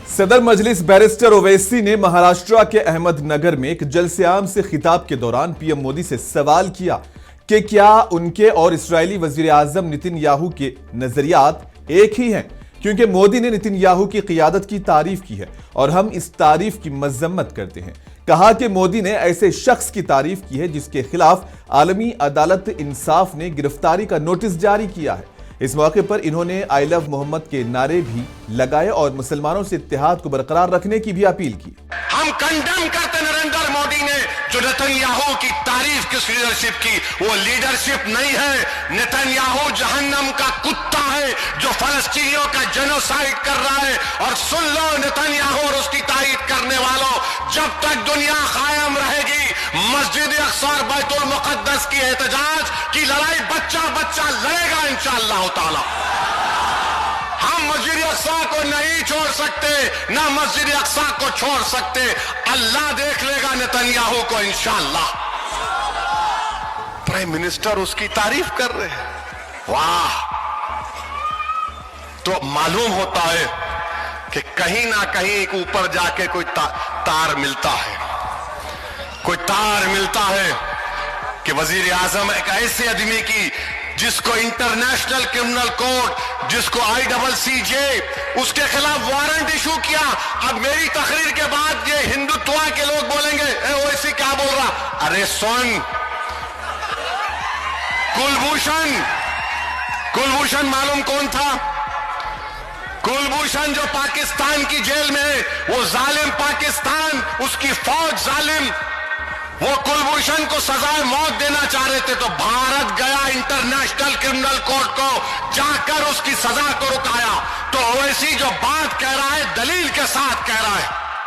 صدر مجلس بیرسٹر اویسی نے مہاراشٹرا کے احمد نگر میں ایک جلسہ عام سے خطاب کے دوران پی ایم مودی سے سوال کیا کہ کیا ان کے اور اسرائیلی وزیر اعظم نتن یاہو کے نظریات ایک ہی ہیں، کیونکہ مودی نے نتن یاہو کی قیادت کی تعریف کی ہے اور ہم اس تعریف کی مذمت کرتے ہیں۔ کہا کہ مودی نے ایسے شخص کی تعریف کی ہے جس کے خلاف عالمی عدالت انصاف نے گرفتاری کا نوٹس جاری کیا ہے۔ اس موقع پر انہوں نے آئی لو محمد کے نعرے بھی لگائے اور مسلمانوں سے اتحاد کو برقرار رکھنے کی بھی اپیل کی۔ ہم کنڈم کرتے نریندر مودی نے جو نتن یاہو کی تعریف کس لیڈرشپ کی، وہ لیڈرشپ نہیں ہے۔ نتن یاہو جہنم کا کتا ہے جو فلسطینیوں کا جنوسائیڈ کر رہا ہے۔ اور سن لو نتن یاہو اور اس کی تائید کرنے والوں، جب تک دنیا قائم رہے گی مسجد اقصی اور بیت المقدس کی احتجاج کی لڑائی بچہ بچہ لڑے گا انشاءاللہ تعالی۔ ہم مسجد اقصی کو نہیں چھوڑ سکتے، نہ مسجد اقصی کو چھوڑ سکتے۔ اللہ دیکھ لے گا نتن یاہو کو انشاءاللہ۔ پرائم منسٹر اس کی تعریف کر رہے ہیں، واہ! تو معلوم ہوتا ہے کہ کہیں نہ کہیں اوپر جا کے کوئی تار ملتا ہے، کوئی تار ملتا ہے کہ وزیر اعظم ایک ایسے آدمی کی جس کو انٹرنیشنل کرمنل کورٹ، جس کو ICC اس کے خلاف وارنٹ ایشو کیا۔ اب میری تقریر کے بعد یہ ہندوتوا کے لوگ بولیں گے اے اویسی کیا بول رہا؟ ارے سن، کلبھوشن معلوم کون تھا؟ کلبھوشن جو پاکستان کی جیل میں ہے، وہ ظالم پاکستان، اس کی فوج ظالم، وہ کلبھوشن کو سزائے موت دینا چاہ رہے تھے تو بھارت گیا انٹرنیشنل کرمنل کورٹ کو، جا کر اس کی سزا کو رکایا۔ تو اویسی جو بات کہہ رہا ہے دلیل کے ساتھ کہہ رہا ہے۔